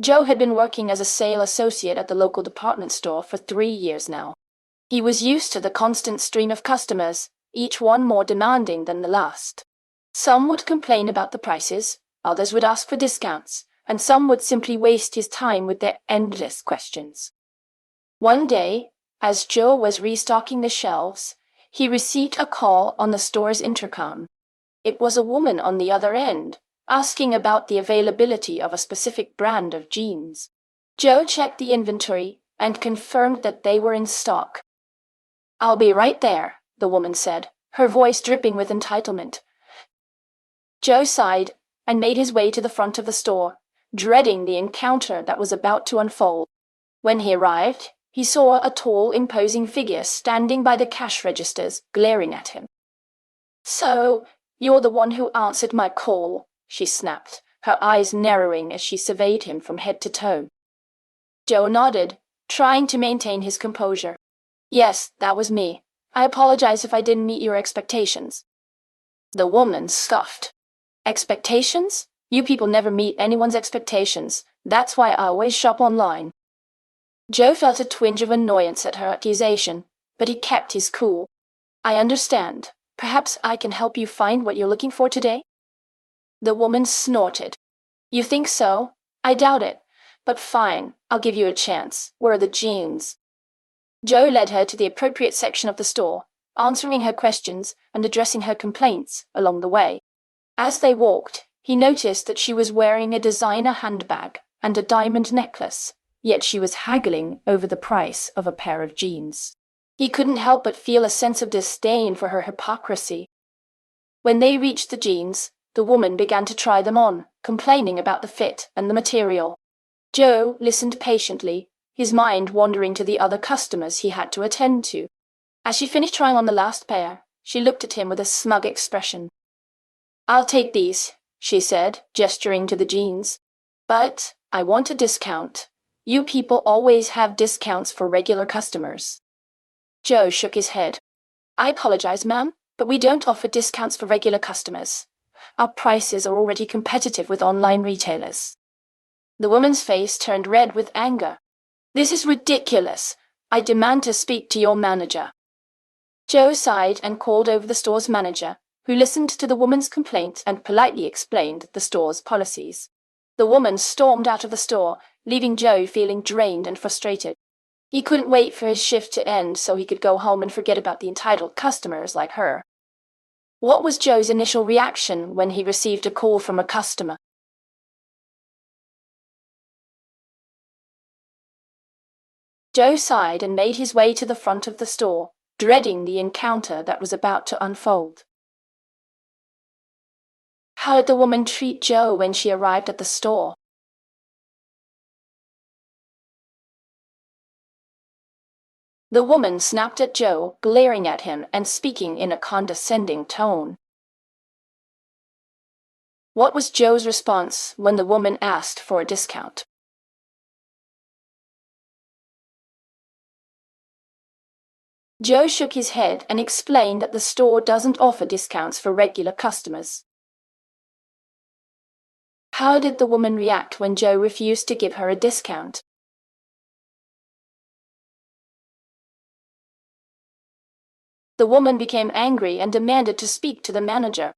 Joe had been working as a sales associate at the local department store for 3 years now. He was used to the constant stream of customers, each one more demanding than the last. Some would complain about the prices, others would ask for discounts, and some would simply waste his time with their endless questions. One day, as Joe was restocking the shelves, he received a call on the store's intercom. It was a woman on the other end, asking about the availability of a specific brand of jeans. Joe checked the inventory and confirmed that they were in stock. "I'll be right there," the woman said, her voice dripping with entitlement. Joe sighed and made his way to the front of the store, dreading the encounter that was about to unfold. When he arrived, he saw a tall, imposing figure standing by the cash registers, glaring at him. "So, you're the one who answered my call," she snapped, her eyes narrowing as she surveyed him from head to toe. Joe nodded, trying to maintain his composure. "Yes, that was me. I apologize if I didn't meet your expectations." The woman scoffed. "Expectations? You people never meet anyone's expectations. That's why I always shop online." Joe felt a twinge of annoyance at her accusation, but he kept his cool. "I understand. Perhaps I can help you find what you're looking for today?" The woman snorted. "You think so? I doubt it. But fine, I'll give you a chance. Where are the jeans?" Joe led her to the appropriate section of the store, answering her questions and addressing her complaints along the way. As they walked, he noticed that she was wearing a designer handbag and a diamond necklace, yet she was haggling over the price of a pair of jeans. He couldn't help but feel a sense of disdain for her hypocrisy. When they reached the jeans, the woman began to try them on, complaining about the fit and the material. Joe listened patiently, his mind wandering to the other customers he had to attend to. As she finished trying on the last pair, she looked at him with a smug expression. "I'll take these," she said, gesturing to the jeans. "But I want a discount. You people always have discounts for regular customers." Joe shook his head. "I apologize, ma'am, but we don't offer discounts for regular customers. Our prices are already competitive with online retailers." The woman's face turned red with anger. "This is ridiculous. I demand to speak to your manager." Joe sighed and called over the store's manager, who listened to the woman's complaint and politely explained the store's policies. The woman stormed out of the store, leaving Joe feeling drained and frustrated. He couldn't wait for his shift to end so he could go home and forget about the entitled customers like her. What was Joe's initial reaction when he received a call from a customer? Joe sighed and made his way to the front of the store, dreading the encounter that was about to unfold. How did the woman treat Joe when she arrived at the store? The woman snapped at Joe, glaring at him and speaking in a condescending tone. What was Joe's response when the woman asked for a discount? Joe shook his head and explained that the store doesn't offer discounts for regular customers. How did the woman react when Joe refused to give her a discount? The woman became angry and demanded to speak to the manager.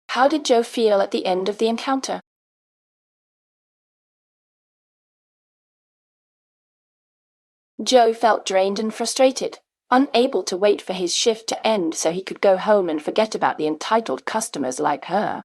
How did Joe feel at the end of the encounter? Joe felt drained and frustrated, unable to wait for his shift to end so he could go home and forget about the entitled customers like her.